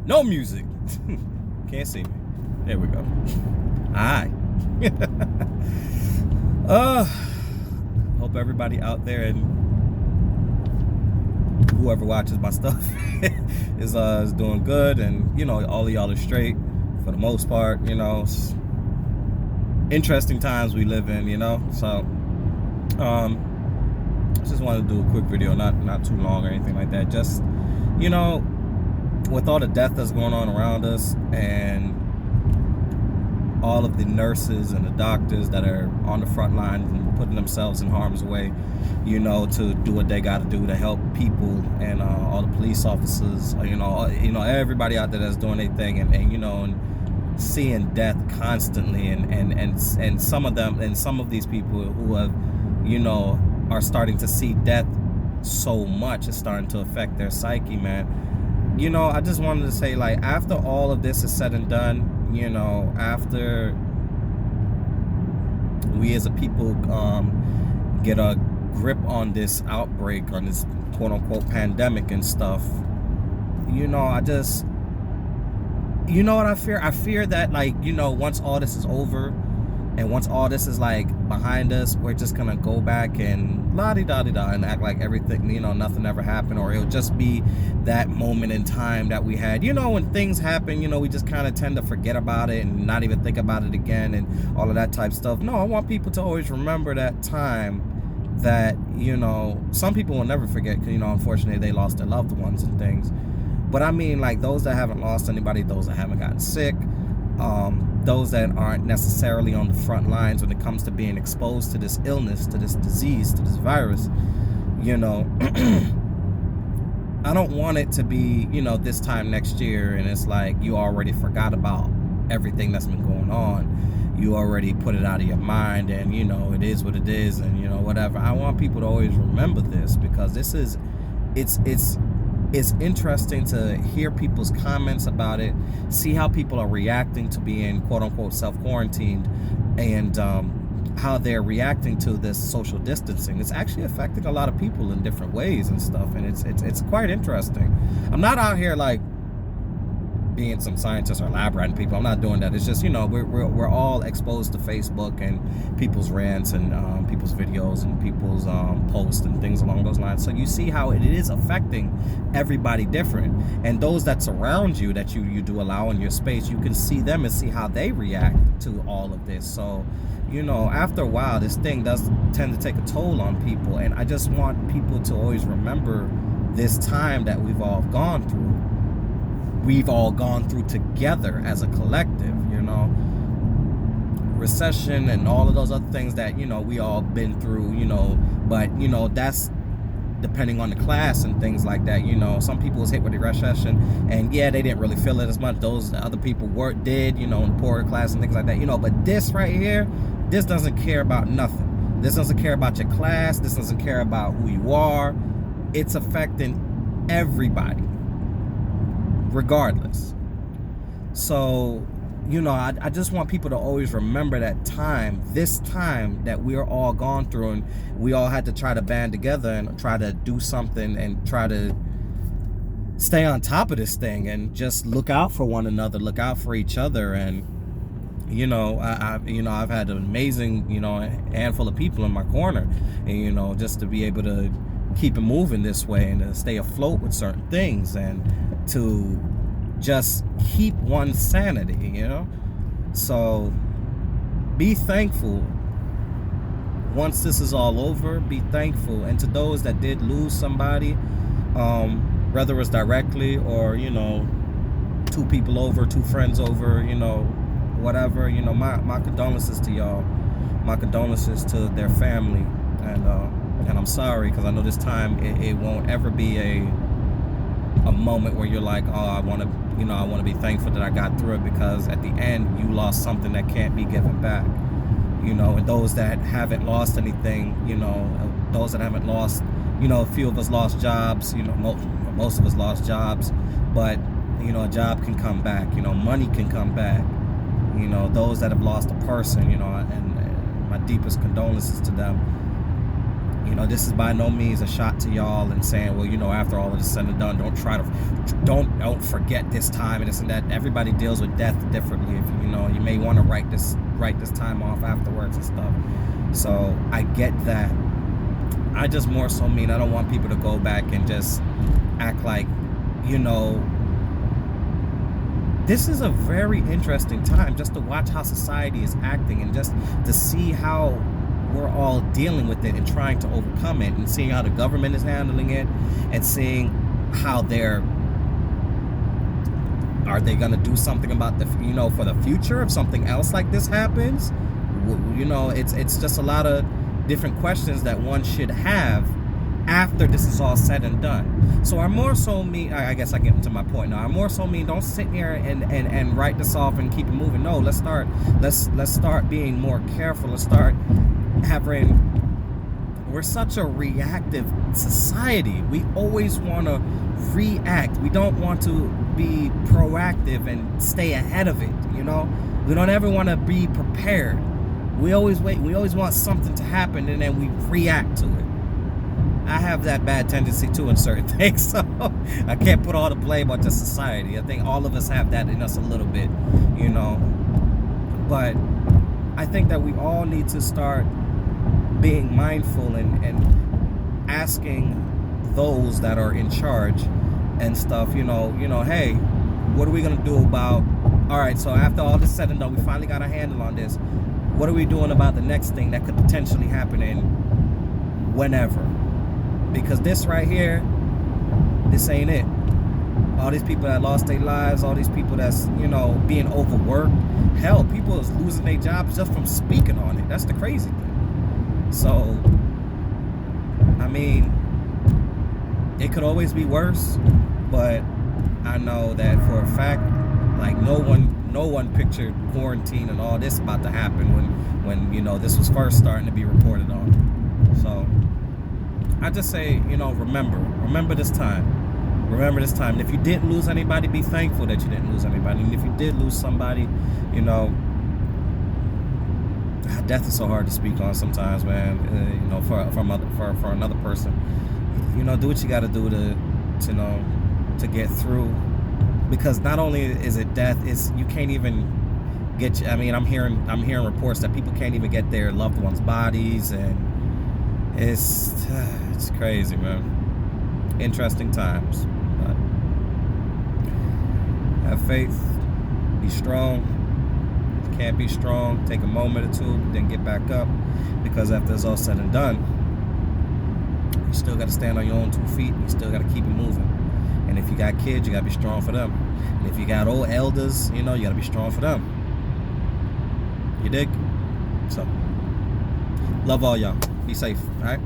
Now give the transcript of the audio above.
No music. Can't see me. There we go. Alright. Hope everybody out there and whoever watches my stuff is doing good, and all of y'all are straight for the most part. It's interesting times we live in, so just wanted to do a quick video, not too long or anything like that. Just with all the death that's going on around us, and all of the nurses and the doctors that are on the front lines and putting themselves in harm's way, to do what they got to do to help people, and all the police officers, everybody out there that's doing their thing, and seeing death constantly, and some of them, and some of these people who have, are starting to see death so much, it's starting to affect their psyche, man. I just wanted to say, like, after all of this is said and done, after we as a people get a grip on this outbreak, on this quote-unquote pandemic and stuff, I just, what I fear? I fear that, like, once all this is over, and once all this is, like, behind us, we're just gonna go back and la-di-da-di-da and act like everything, nothing ever happened, or it'll just be that moment in time that we had. When things happen, we just kind of tend to forget about it and not even think about it again and all of that type of stuff. No, I want people to always remember that time that, some people will never forget, because, unfortunately they lost their loved ones and things. But I mean, like, those that haven't lost anybody, those that haven't gotten sick, those that aren't necessarily on the front lines when it comes to being exposed to this illness, to this disease, to this virus, I don't want it to be, this time next year and it's like you already forgot about everything that's been going on. You already put it out of your mind, and it is what it is, and whatever. I want people to always remember this, because this is, it's interesting to hear people's comments about it, see how people are reacting to being quote-unquote self-quarantined, and how they're reacting to this social distancing. It's actually affecting a lot of people in different ways and stuff, and it's quite interesting. I'm not out here like being some scientist or lab rat people. I'm not doing that. It's just, we're all exposed to Facebook and people's rants and people's videos and people's posts and things along those lines. So you see how it is affecting everybody different, and those that surround you, that you do allow in your space, you can see them and see how they react to all of this. So after a while, this thing does tend to take a toll on people, and I just want people to always remember this time that we've all gone through. We've all gone through together as a collective, recession and all of those other things that, we all been through, but, that's depending on the class and things like that. Some people was hit with the recession, and yeah, they didn't really feel it as much. Those other people did, in the poorer class and things like that, but this right here, this doesn't care about nothing. This doesn't care about your class. This doesn't care about who you are. It's affecting everybody, regardless. So, I just want people to always remember that time, this time that we're all gone through, and we all had to try to band together and try to do something and try to stay on top of this thing and just look out for one another, look out for each other. And I've had an amazing, handful of people in my corner, and just to be able to keep it moving this way and to stay afloat with certain things, and to just keep one's sanity, So be thankful. Once this is all over, be thankful. And to those that did lose somebody, whether it's directly or, two people over, two friends over, whatever, my condolences to y'all. My condolences to their family. And I'm sorry, because I know this time it won't ever be a moment where you're like, oh, I want to be thankful that I got through it, because at the end you lost something that can't be given back. And those that haven't lost anything, those that haven't lost, a few of us lost jobs, most of us lost jobs, but a job can come back, money can come back. Those that have lost a person, and my deepest condolences to them. You know, this is by no means a shot to y'all and saying, well, you know, after all of this said and done, don't forget this time and this and that. Everybody deals with death differently. If you know, you may want to write this time off afterwards and stuff. So I get that. I just more so mean I don't want people to go back and just act like, you know, this is a very interesting time just to watch how society is acting and just to see how we're all dealing with it and trying to overcome it, and seeing how the government is handling it, and seeing how are they going to do something about the, you know, for the future if something else like this happens. You know, it's just a lot of different questions that one should have after this is all said and done. So I more so mean, I guess I get to my point now. I more so mean, don't sit here and write this off and keep it moving. No, let's start being more careful. Let's start we're such a reactive society. We always want to react. We don't want to be proactive and stay ahead of it, you know? We don't ever want to be prepared. We always wait. We always want something to happen and then we react to it. I have that bad tendency too in certain things, so I can't put all the blame on just society. I think all of us have that in us a little bit, you know? But I think that we all need to start being mindful and asking those that are in charge and stuff, you know, hey, what are we gonna do about, all right, so after all this said and done, we finally got a handle on this. What are we doing about the next thing that could potentially happen in whenever? Because this right here, this ain't it. All these people that lost their lives, all these people that's, you know, being overworked. Hell, people is losing their jobs just from speaking on it. That's the crazy thing. So, I mean, it could always be worse, but I know that for a fact, like no one pictured quarantine and all this about to happen when you know, this was first starting to be reported on. So I just say, you know, remember this time. Remember this time. And if you didn't lose anybody, be thankful that you didn't lose anybody. And if you did lose somebody, you know, death is so hard to speak on sometimes, man. You know, for another person, you know, do what you got to do to get through. Because not only is it death, it's you can't even get. I mean, I'm hearing reports that people can't even get their loved ones' bodies, and it's crazy, man. Interesting times. But have faith. Be strong. If you can't be strong, take a moment or two, then get back up. Because after it's all said and done, you still got to stand on your own 2 feet. You still got to keep it moving. And if you got kids, you got to be strong for them. And if you got old elders, you know, you got to be strong for them. You dig? So, love all y'all. Be safe, all right?